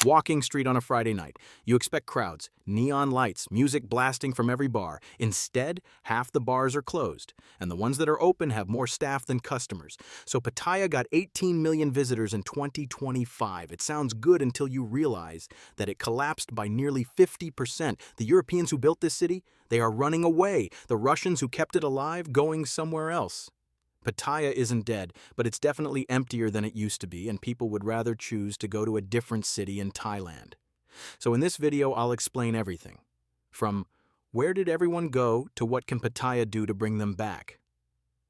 Walking street on a Friday night. You expect crowds, neon lights, music blasting from every bar. Instead, half the bars are closed, and the ones that are open have more staff than customers. So Pattaya got 18 million visitors in 2025. It sounds good until you realize that it collapsed by nearly 50%. The Europeans who built this city, they are running away. The Russians who kept it alive, going somewhere else. Pattaya isn't dead, but it's definitely emptier than it used to be, and people would rather choose to go to a different city in Thailand. So in this video, I'll explain everything. From where did everyone go to what can Pattaya do to bring them back?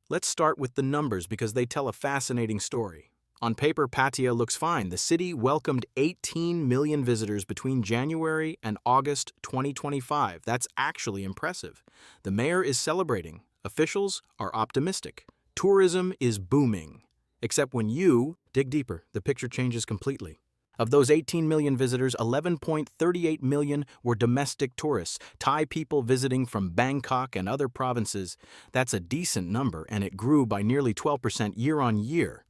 Let's start with the numbers because they tell a fascinating story. On paper, Pattaya looks fine. The city welcomed 18 million visitors between January and August 2025. That's actually impressive. The mayor is celebrating. Officials are optimistic. Tourism is booming. Except when you dig deeper, the picture changes completely. Of those 18 million visitors, 11.38 million were domestic tourists, Thai people visiting from Bangkok and other provinces. That's a decent number, and it grew by nearly 12% year on year.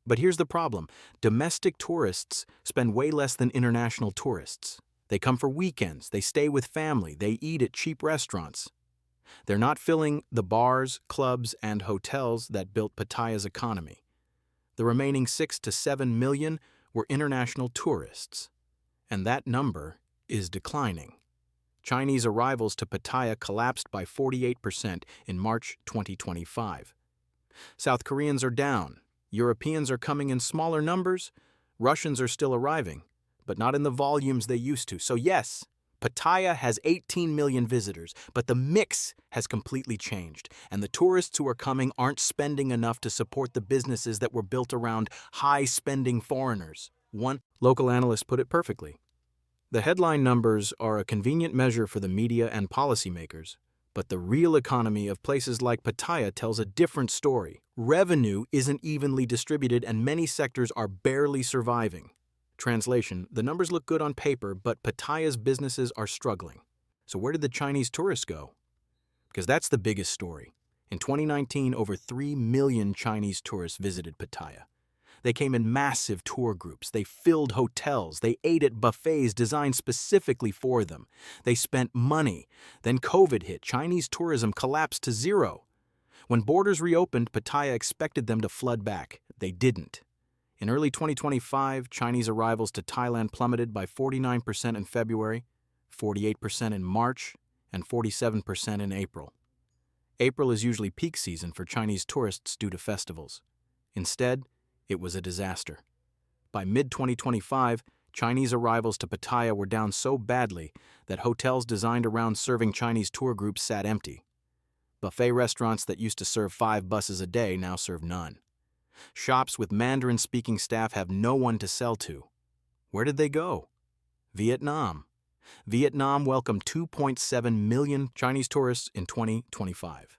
But here's the problem. Domestic tourists spend way less than international tourists. They come for weekends, they stay with family, they eat at cheap restaurants. They're not filling the bars, clubs, and hotels that built Pattaya's economy. The remaining 6 to 7 million were international tourists, and that number is declining. Chinese arrivals to Pattaya collapsed by 48% in March 2025. South Koreans are down. Europeans are coming in smaller numbers. Russians are still arriving, but not in the volumes they used to. So yes, Pattaya has 18 million visitors, but the mix has completely changed, and the tourists who are coming aren't spending enough to support the businesses that were built around high-spending foreigners. One local analyst put it perfectly. The headline numbers are a convenient measure for the media and policymakers, but the real economy of places like Pattaya tells a different story. Revenue isn't evenly distributed, and many sectors are barely surviving. Translation, the numbers look good on paper, but Pattaya's businesses are struggling. So where did the Chinese tourists go? Because that's the biggest story. In 2019, over 3 million Chinese tourists visited Pattaya. They came in massive tour groups. They filled hotels. They ate at buffets designed specifically for them. They spent money. Then COVID hit. Chinese tourism collapsed to zero. When borders reopened, Pattaya expected them to flood back. They didn't. In early 2025, Chinese arrivals to Thailand plummeted by 49% in February, 48% in March, and 47% in April. April is usually peak season for Chinese tourists due to festivals. Instead, it was a disaster. By mid-2025, Chinese arrivals to Pattaya were down so badly that hotels designed around serving Chinese tour groups sat empty. Buffet restaurants that used to serve 5 buses a day now serve none. Shops with Mandarin-speaking staff have no one to sell to. Where did they go? Vietnam. Vietnam welcomed 2.7 million Chinese tourists in 2025.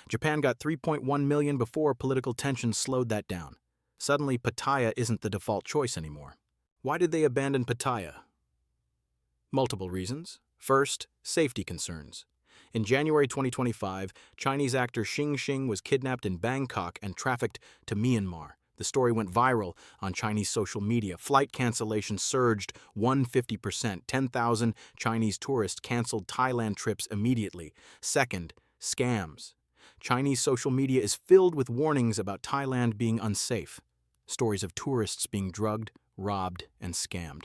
Japan got 3.1 million before political tensions slowed that down. Suddenly, Pattaya isn't the default choice anymore. Why did they abandon Pattaya? Multiple reasons. First, safety concerns. In January 2025, Chinese actor Xing Xing was kidnapped in Bangkok and trafficked to Myanmar. The story went viral on Chinese social media. Flight cancellations surged 150%. 10,000 Chinese tourists canceled Thailand trips immediately. Second, scams. Chinese social media is filled with warnings about Thailand being unsafe. Stories of tourists being drugged, robbed, and scammed.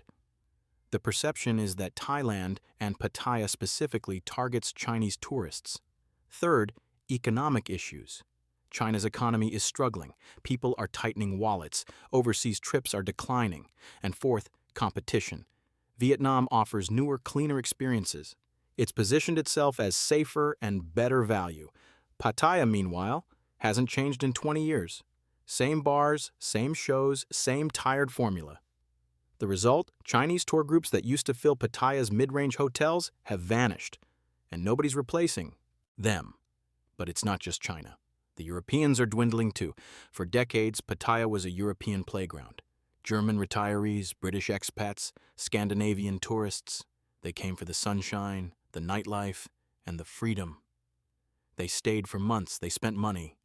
The perception is that Thailand, and Pattaya specifically, targets Chinese tourists. Third, economic issues. China's economy is struggling. People are tightening wallets. Overseas trips are declining. And fourth, competition. Vietnam offers newer, cleaner experiences. It's positioned itself as safer and better value. Pattaya, meanwhile, hasn't changed in 20 years. Same bars, same shows, same tired formula. The result? Chinese tour groups that used to fill Pattaya's mid-range hotels have vanished, and nobody's replacing them. But it's not just China. The Europeans are dwindling too. For decades, Pattaya was a European playground. German retirees, British expats, Scandinavian tourists. They came for the sunshine, the nightlife, and the freedom. They stayed for months, they spent money.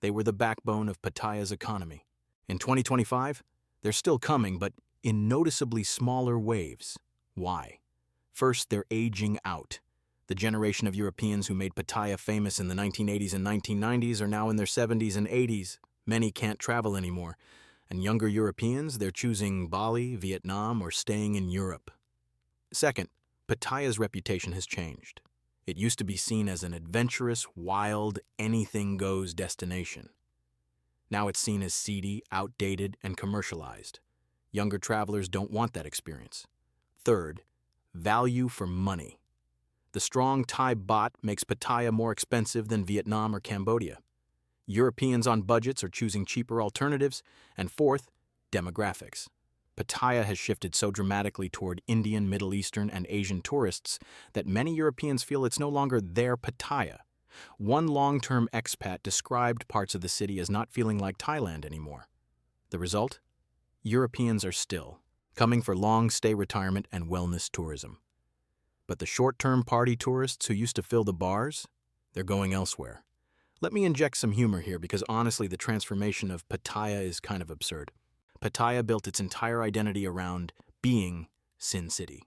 They were the backbone of Pattaya's economy. In 2025, they're still coming, but in noticeably smaller waves. Why? First, they're aging out. The generation of Europeans who made Pattaya famous in the 1980s and 1990s are now in their 70s and 80s. Many can't travel anymore. And younger Europeans, they're choosing Bali, Vietnam, or staying in Europe. Second, Pattaya's reputation has changed. It used to be seen as an adventurous, wild, anything-goes destination. Now it's seen as seedy, outdated, and commercialized. Younger travelers don't want that experience. Third, value for money. The strong Thai baht makes Pattaya more expensive than Vietnam or Cambodia. Europeans on budgets are choosing cheaper alternatives. And fourth, demographics. Pattaya has shifted so dramatically toward Indian, Middle Eastern, and Asian tourists that many Europeans feel it's no longer their Pattaya. One long-term expat described parts of the city as not feeling like Thailand anymore. The result? Europeans are still coming for long-stay retirement and wellness tourism. But the short-term party tourists who used to fill the bars, they're going elsewhere. Let me inject some humor here because honestly the transformation of Pattaya is kind of absurd. Pattaya built its entire identity around being Sin City,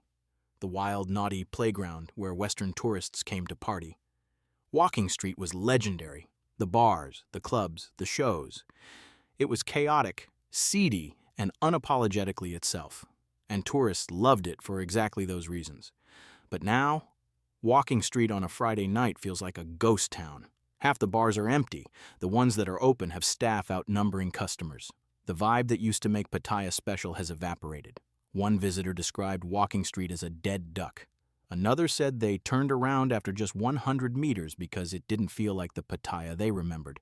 the wild, naughty playground where Western tourists came to party. Walking Street was legendary. The bars, the clubs, the shows. It was chaotic, seedy, and unapologetically itself. And tourists loved it for exactly those reasons. But now, Walking Street on a Friday night feels like a ghost town. Half the bars are empty. The ones that are open have staff outnumbering customers. The vibe that used to make Pattaya special has evaporated. One visitor described Walking Street as a dead duck. Another said they turned around after just 100 meters because it didn't feel like the Pattaya they remembered.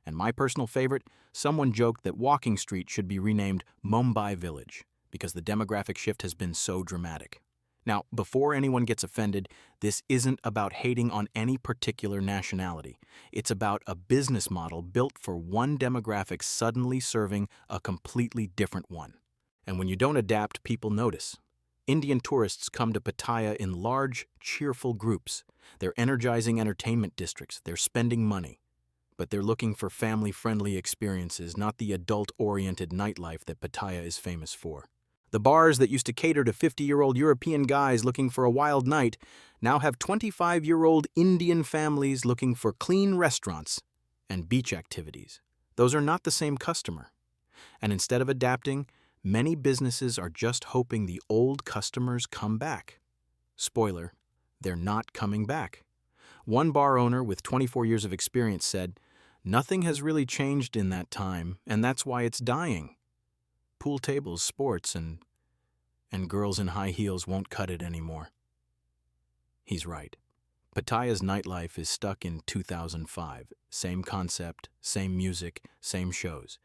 And my personal favorite, someone joked that Walking Street should be renamed Mumbai Village because the demographic shift has been so dramatic. Now, before anyone gets offended, this isn't about hating on any particular nationality. It's about a business model built for one demographic suddenly serving a completely different one. And when you don't adapt, people notice. Indian tourists come to Pattaya in large, cheerful groups. They're energizing entertainment districts. They're spending money. But they're looking for family-friendly experiences, not the adult-oriented nightlife that Pattaya is famous for. The bars that used to cater to 50-year-old European guys looking for a wild night now have 25-year-old Indian families looking for clean restaurants and beach activities. Those are not the same customer. And instead of adapting, many businesses are just hoping the old customers come back. Spoiler, they're not coming back. One bar owner with 24 years of experience said, "Nothing has really changed in that time, and that's why it's dying. Pool tables, sports, and girls in high heels won't cut it anymore." He's right. Pattaya's nightlife is stuck in 2005. Same concept, same music, same shows.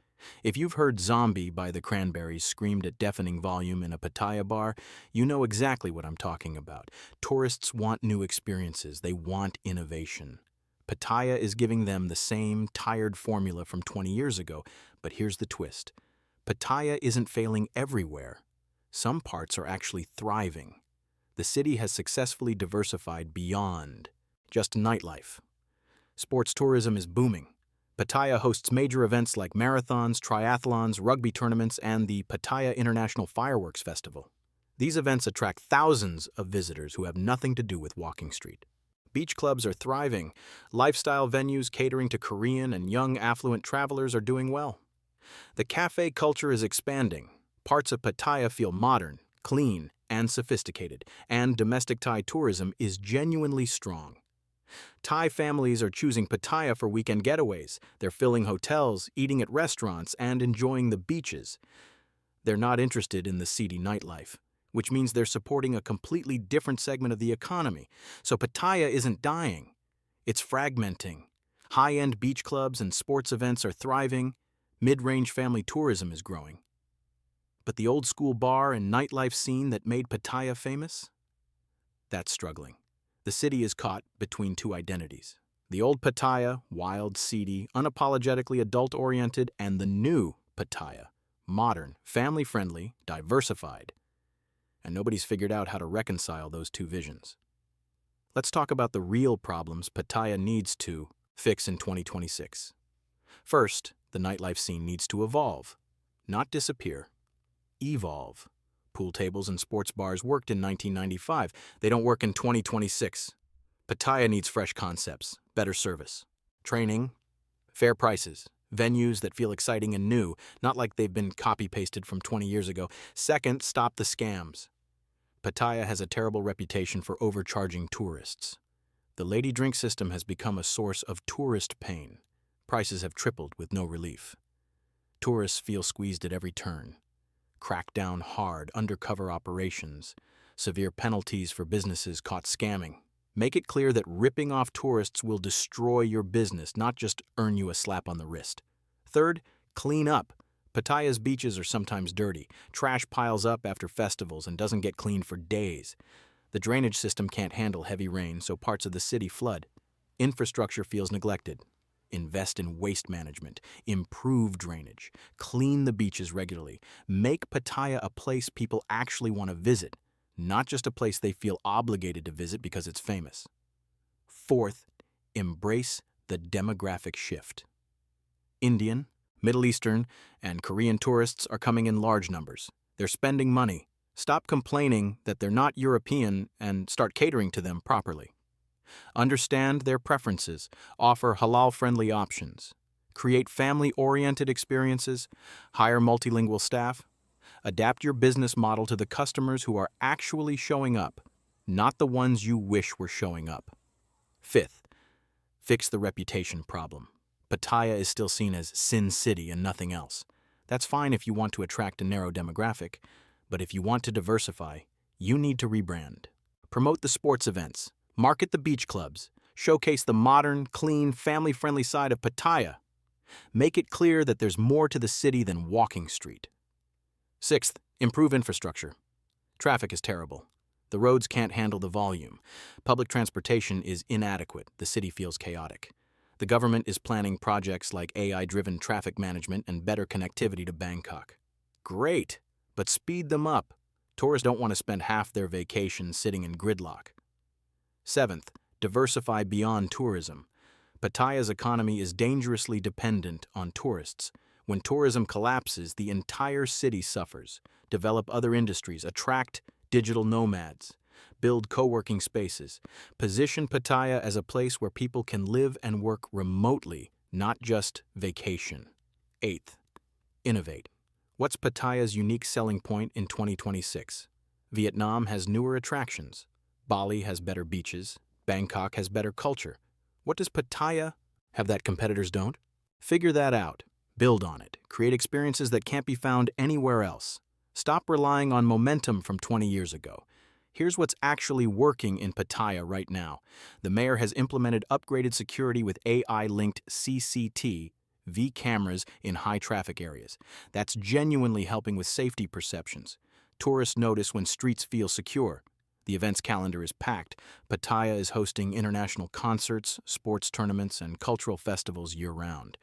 If you've heard Zombie by the Cranberries screamed at deafening volume in a Pattaya bar, you know exactly what I'm talking about. Tourists want new experiences. They want innovation. Pattaya is giving them the same tired formula from 20 years ago, but here's the twist. Pattaya isn't failing everywhere. Some parts are actually thriving. The city has successfully diversified beyond just nightlife. Sports tourism is booming. Pattaya hosts major events like marathons, triathlons, rugby tournaments, and the Pattaya International Fireworks Festival. These events attract thousands of visitors who have nothing to do with Walking Street. Beach clubs are thriving. Lifestyle venues catering to Korean and young affluent travelers are doing well. The cafe culture is expanding. Parts of Pattaya feel modern, clean, and sophisticated, and domestic Thai tourism is genuinely strong. Thai families are choosing Pattaya for weekend getaways. They're filling hotels, eating at restaurants, and enjoying the beaches. They're not interested in the seedy nightlife, which means they're supporting a completely different segment of the economy. So Pattaya isn't dying. It's fragmenting. High-end beach clubs and sports events are thriving. Mid-range family tourism is growing. But the old-school bar and nightlife scene that made Pattaya famous? That's struggling. The city is caught between two identities. The old Pattaya, wild, seedy, unapologetically adult-oriented, and the new Pattaya, modern, family-friendly, diversified. And nobody's figured out how to reconcile those two visions. Let's talk about the real problems Pattaya needs to fix in 2026. First, the nightlife scene needs to evolve, not disappear. Evolve. pool tables and sports bars worked in 1995. They don't work in 2026. Pattaya needs fresh concepts, better service, training, fair prices, venues that feel exciting and new, not like they've been copy-pasted from 20 years ago. Second, stop the scams. Pattaya has a terrible reputation for overcharging tourists. The lady drink system has become a source of tourist pain. Prices have tripled with no relief. Tourists feel squeezed at every turn. Crack down hard, undercover operations, severe penalties for businesses caught scamming. Make it clear that ripping off tourists will destroy your business, not just earn you a slap on the wrist. Third, clean up. Pattaya's beaches are sometimes dirty. Trash piles up after festivals and doesn't get cleaned for days. The drainage system can't handle heavy rain, so parts of the city flood. Infrastructure feels neglected. Invest in waste management, improve drainage, clean the beaches regularly. Make Pattaya a place people actually want to visit, not just a place they feel obligated to visit because it's famous. Fourth, embrace the demographic shift. Indian, Middle Eastern, and Korean tourists are coming in large numbers. They're spending money. Stop complaining that they're not European and start catering to them properly. Understand their preferences, offer halal-friendly options, create family-oriented experiences, hire multilingual staff. Adapt your business model to the customers who are actually showing up, not the ones you wish were showing up. Fifth, fix the reputation problem. Pattaya is still seen as Sin City and nothing else. That's fine if you want to attract a narrow demographic, but if you want to diversify, you need to rebrand. Promote the sports events, market the beach clubs, showcase the modern, clean, family-friendly side of Pattaya. Make it clear that there's more to the city than Walking Street. Sixth, improve infrastructure. Traffic is terrible. The roads can't handle the volume. Public transportation is inadequate. The city feels chaotic. The government is planning projects like AI-driven traffic management and better connectivity to Bangkok. Great, but speed them up. Tourists don't want to spend half their vacation sitting in gridlock. Seventh, diversify beyond tourism. Pattaya's economy is dangerously dependent on tourists. When tourism collapses, the entire city suffers. Develop other industries, attract digital nomads, build co-working spaces. Position Pattaya as a place where people can live and work remotely, not just vacation. Eighth, innovate. What's Pattaya's unique selling point in 2026? Vietnam has newer attractions. Bali has better beaches. Bangkok has better culture. What does Pattaya have that competitors don't? Figure that out. Build on it. Create experiences that can't be found anywhere else. Stop relying on momentum from 20 years ago. Here's what's actually working in Pattaya right now. The mayor has implemented upgraded security with AI-linked CCTV cameras in high-traffic areas. That's genuinely helping with safety perceptions. Tourists notice when streets feel secure. The events calendar is packed. Pattaya is hosting international concerts, sports tournaments, and cultural festivals year-round.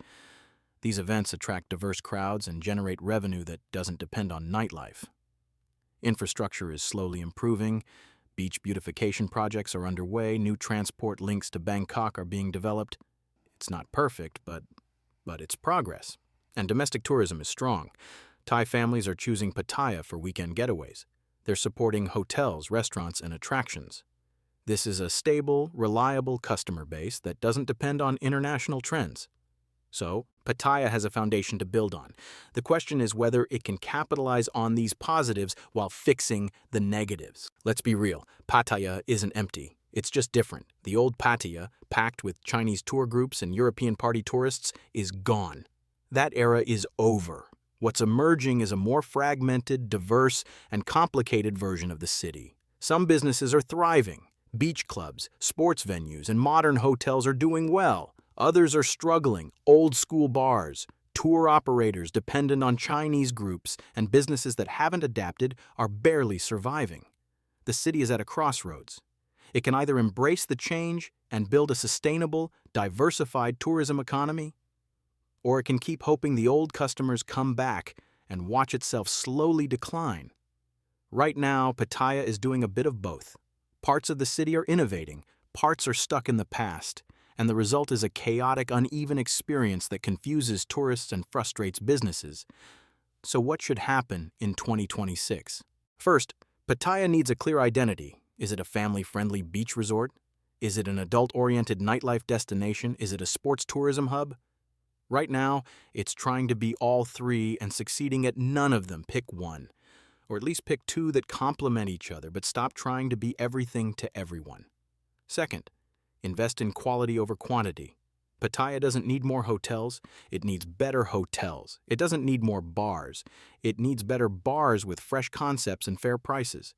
These events attract diverse crowds and generate revenue that doesn't depend on nightlife. Infrastructure is slowly improving. Beach beautification projects are underway. New transport links to Bangkok are being developed. It's not perfect, but it's progress. And domestic tourism is strong. Thai families are choosing Pattaya for weekend getaways. They're supporting hotels, restaurants, and attractions. This is a stable, reliable customer base that doesn't depend on international trends. So, Pattaya has a foundation to build on. The question is whether it can capitalize on these positives while fixing the negatives. Let's be real, Pattaya isn't empty. It's just different. The old Pattaya, packed with Chinese tour groups and European party tourists, is gone. That era is over. What's emerging is a more fragmented, diverse, and complicated version of the city. Some businesses are thriving. Beach clubs, sports venues, and modern hotels are doing well. Others are struggling. Old-school bars, tour operators dependent on Chinese groups, and businesses that haven't adapted are barely surviving. The city is at a crossroads. It can either embrace the change and build a sustainable, diversified tourism economy, or it can keep hoping the old customers come back and watch itself slowly decline. Right now, Pattaya is doing a bit of both. Parts of the city are innovating, parts are stuck in the past, and the result is a chaotic, uneven experience that confuses tourists and frustrates businesses. So what should happen in 2026? First, Pattaya needs a clear identity. Is it a family-friendly beach resort? Is it an adult-oriented nightlife destination? Is it a sports tourism hub? Right now, it's trying to be all three and succeeding at none of them. Pick one. Or at least pick two that complement each other, but stop trying to be everything to everyone. Second, invest in quality over quantity. Pattaya doesn't need more hotels, it needs better hotels. It doesn't need more bars, it needs better bars with fresh concepts and fair prices.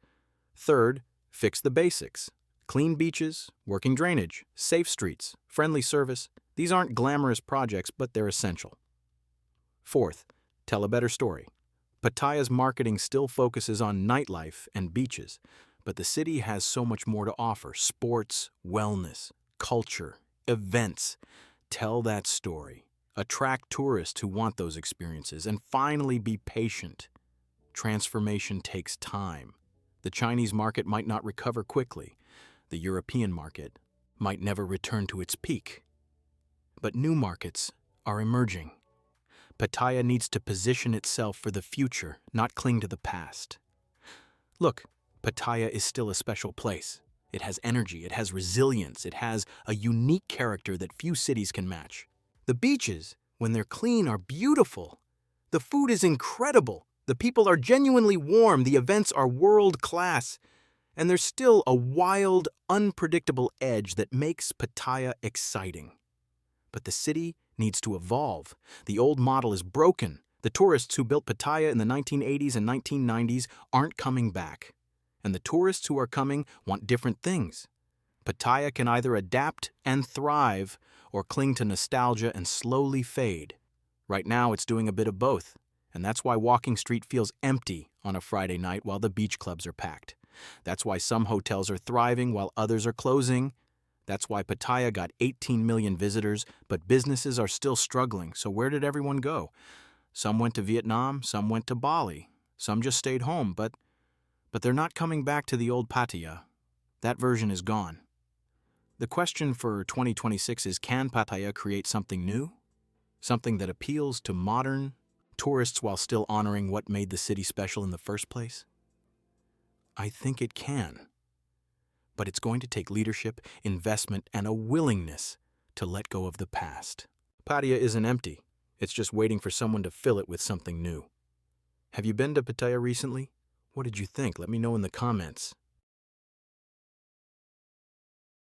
Third, fix the basics. Clean beaches, working drainage, safe streets, friendly service. These aren't glamorous projects, but they're essential. Fourth, tell a better story. Pattaya's marketing still focuses on nightlife and beaches, but the city has so much more to offer: sports, wellness, culture, events. Tell that story. Attract tourists who want those experiences, and finally be patient. Transformation takes time. The Chinese market might not recover quickly. The European market might never return to its peak. But new markets are emerging. Pattaya needs to position itself for the future, not cling to the past. Look, Pattaya is still a special place. It has energy, it has resilience, it has a unique character that few cities can match. The beaches, when they're clean, are beautiful. The food is incredible. The people are genuinely warm. The events are world-class. And there's still a wild, unpredictable edge that makes Pattaya exciting. But the city needs to evolve. The old model is broken. The tourists who built Pattaya in the 1980s and 1990s aren't coming back. And the tourists who are coming want different things. Pattaya can either adapt and thrive or cling to nostalgia and slowly fade. Right now, it's doing a bit of both. And that's why Walking Street feels empty on a Friday night while the beach clubs are packed. That's why some hotels are thriving while others are closing. That's why Pattaya got 18 million visitors, but businesses are still struggling. So where did everyone go? Some went to Vietnam, some went to Bali, some just stayed home, but they're not coming back to the old Pattaya. That version is gone. The question for 2026 is, can Pattaya create something new? Something that appeals to modern tourists while still honoring what made the city special in the first place? I think it can. But it's going to take leadership, investment, and a willingness to let go of the past. Pattaya isn't empty. It's just waiting for someone to fill it with something new. Have you been to Pattaya recently? What did you think? Let me know in the comments.